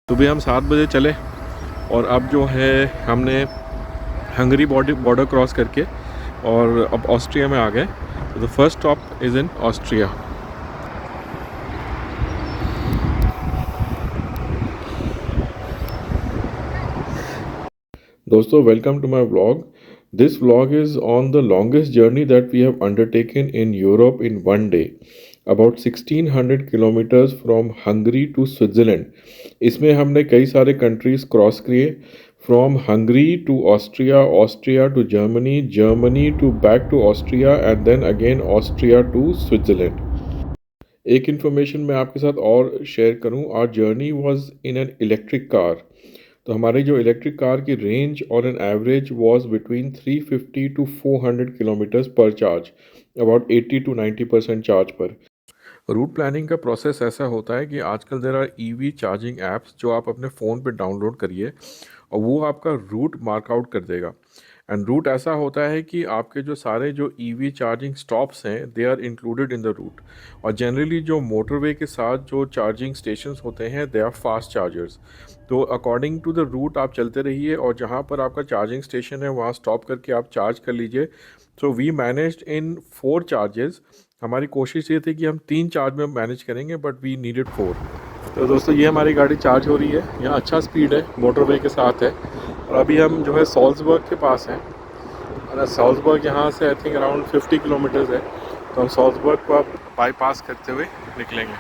सुबह हम 7 बजे चले और अब जो है हमने हंगरी बॉर्डर क्रॉस करके और अब ऑस्ट्रिया में आ गए। तो the first stop is in Austria. दोस्तों, welcome to my vlog. This vlog is on the longest journey that we have undertaken in Europe in one day, about 1600 kilometres from Hungary to Switzerland. इसमें हमने कई सारे countries cross किए, from Hungary to Austria, Austria to Germany, Germany to back to Austria and then again Austria to Switzerland. एक information मैं आपके साथ और शेयर करूं, our journey was in an electric car. तो हमारी जो इलेक्ट्रिक कार की रेंज और an average was between 350 to 400 kilometres per charge, about 80 to 90% charge पर। रूट प्लानिंग का प्रोसेस ऐसा होता है कि आजकल there are EV charging apps जो आप अपने फ़ोन पे डाउनलोड करिए और वो आपका रूट मार्क आउट कर देगा। एंड रूट ऐसा होता है कि आपके जो सारे जो ईवी चार्जिंग स्टॉप्स हैं they are included in the route. और जनरली जो मोटरवे के साथ जो चार्जिंग स्टेशंस होते हैं दे आर फास्ट चार्जर्स। तो अकॉर्डिंग टू द रूट आप चलते रहिए और जहाँ पर आपका चार्जिंग स्टेशन है वहाँ स्टॉप करके आप चार्ज कर लीजिए। So we managed in 4 charges. हमारी कोशिश ये थी कि हम 3 चार्ज में मैनेज करेंगे, बट वी नीडेड 4। तो दोस्तों, ये हमारी गाड़ी चार्ज हो रही है। यहाँ अच्छा स्पीड है, मोटरवे के साथ है। और अभी हम जो है सॉल्ज़बर्ग के पास हैं और सॉल्ज़बर्ग यहाँ से आई थिंक अराउंड 50 किलोमीटर्स है। तो हम सॉल्ज़बर्ग को अब बाईपास करते हुए निकलेंगे।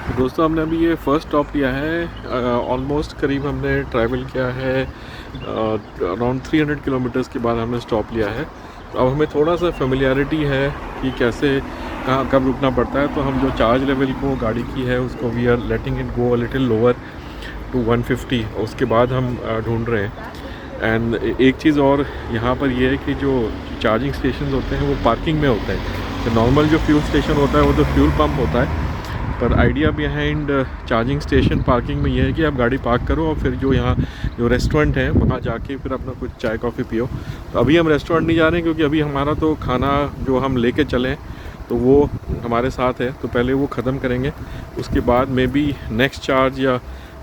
तो दोस्तों, हमने अभी ये फ़र्स्ट स्टॉप लिया है। ऑलमोस्ट करीब हमने ट्रैवल किया है अराउंड 300 किलोमीटर्स के बाद हमने स्टॉप लिया है। तो अब हमें थोड़ा सा फेमिलियरिटी है कि कैसे कहाँ कब रुकना पड़ता है। तो हम जो चार्ज लेवल को गाड़ी की है उसको we are letting it go a little lower to 150। उसके बाद हम ढूंढ रहे हैं। एंड एक चीज़ और यहाँ पर ये है कि जो चार्जिंग स्टेशन होते हैं वो पार्किंग में होते हैं। तो नॉर्मल जो फ्यूल स्टेशन होता है वो तो फ्यूल पंप होता है, पर idea behind charging station parking में ये है कि आप गाड़ी पार्क करो और फिर जो यहाँ जो रेस्टोरेंट है वहाँ जाके फिर अपना कुछ चाय कॉफ़ी पियो। तो अभी हम रेस्टोरेंट नहीं जा रहे हैं क्योंकि अभी हमारा तो खाना जो हम लेके चलें तो वो हमारे साथ है, तो पहले वो ख़त्म करेंगे। उसके बाद मे बी नेक्स्ट चार्ज या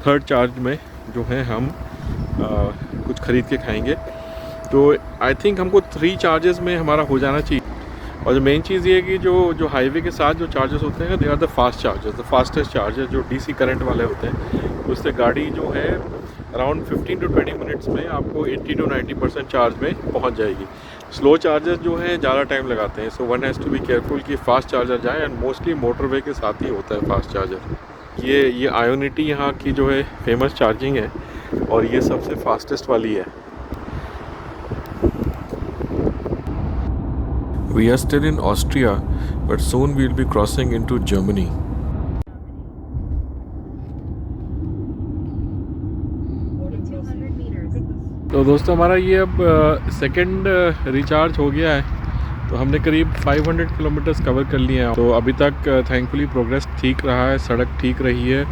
थर्ड चार्ज में जो है हम कुछ ख़रीद के खाएंगे। तो आई थिंक हमको 3 चार्जेस में हमारा हो जाना चाहिए। और जो मेन चीज़ ये है कि जो हाईवे के साथ जो चार्जेस होते हैं they are the fast chargers, the fastest charger जो डीसी करंट वाले होते हैं। तो उससे गाड़ी जो है अराउंड 15 टू 20 मिनट्स में आपको 80 टू 90% चार्ज में पहुंच जाएगी। स्लो चार्जर्स जो हैं ज़्यादा टाइम लगाते हैं। So one has to be careful कि फ़ास्ट चार्जर जाए, एंड मोस्टली मोटरवे के साथ ही होता है फास्ट चार्जर। ये आयोनिटी यहाँ की जो है फेमस चार्जिंग है और ये सबसे फास्टेस्ट वाली है। We are still in Austria, but soon we'll be crossing into Germany. तो दोस्तों, हमारा ये अब सेकंड रिचार्ज हो गया है। तो हमने करीब 500 किलोमीटर्स कवर कर लिए हैं। तो अभी तक थैंकफुली प्रोग्रेस ठीक रहा है, सड़क ठीक रही है,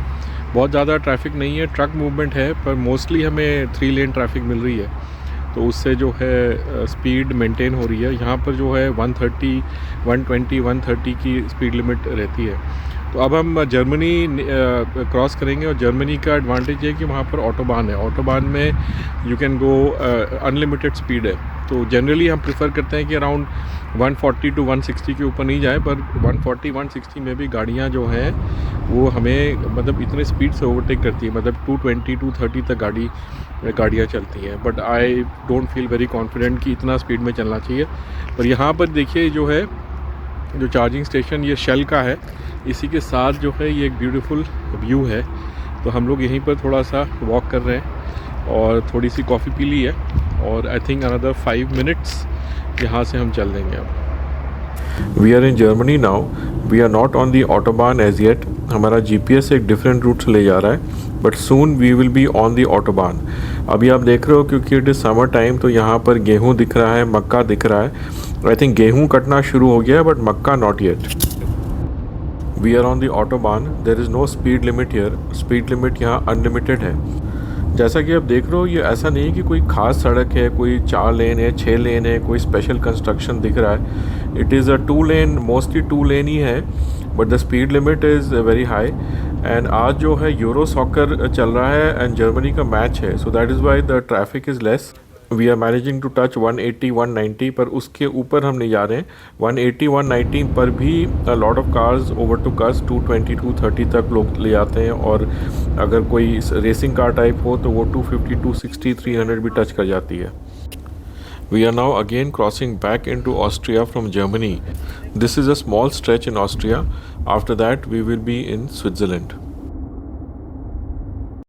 बहुत ज़्यादा ट्रैफिक नहीं है, ट्रक मूवमेंट है, पर मोस्टली हमें 3 लेन ट्रैफिक मिल रही है। तो उससे जो है स्पीड मेंटेन हो रही है। यहाँ पर जो है 130, 120, 130 की स्पीड लिमिट रहती है। तो अब हम जर्मनी क्रॉस करेंगे और जर्मनी का एडवांटेज है कि वहाँ पर ऑटोबान है। ऑटोबान में you can go unlimited speed है। तो जनरली हम प्रेफर करते हैं कि अराउंड 140 टू 160 के ऊपर नहीं जाए, पर 140, 160 में भी गाड़ियाँ जो हैं वो हमें मतलब इतने स्पीड से ओवरटेक करती है, मतलब 220, 230 तक गाड़ियाँ चलती हैं। But I don't feel very confident कि इतना स्पीड में चलना चाहिए। पर यहाँ पर देखिए जो है जो चार्जिंग स्टेशन ये शेल का है, इसी के साथ जो है ये एक ब्यूटीफुल व्यू है। तो हम लोग यहीं पर थोड़ा सा वॉक कर रहे हैं और थोड़ी सी कॉफ़ी पी ली है और आई थिंक अनदर 5 मिनट्स यहाँ से हम चल देंगे। अब we are in Germany now, we are not on the autobahn as yet. हमारा जीपीएस एक डिफरेंट रूट से ले जा रहा है, but soon we will be on the autobahn. अभी आप देख रहे हो क्योंकि इट इज़ समर टाइम, तो यहाँ पर गेहूँ दिख रहा है, मक्का दिख रहा है। आई थिंक गेहूँ कटना शुरू हो गया है, बट मक्का not yet. We are on the autobahn, there is no speed limit here. Speed limit यहाँ अनलिमिटेड है। जैसा कि आप देख रहे हो, ये ऐसा नहीं है कि कोई ख़ास सड़क है, कोई 4 लेन है, 6 लेन है, कोई स्पेशल कंस्ट्रक्शन दिख रहा है। It is a 2 lane, mostly 2 लेन ही है, but the speed limit is very high and आज जो है यूरो सॉकर चल रहा है एंड जर्मनी का मैच है, so that is why the traffic is less. We are managing to touch 180 190, पर उसके ऊपर हम नहीं जा रहे हैं. 180 190 पर भी लॉट ऑफ कार्स ओवरटुक अस. 220 230 तक लोग ले जाते हैं, और अगर कोई रेसिंग कार टाइप हो तो वो 250 260 300 भी टच कर जाती है. We are now again crossing back into Austria from Germany. This is a small stretch in Austria. After that, we will be in Switzerland.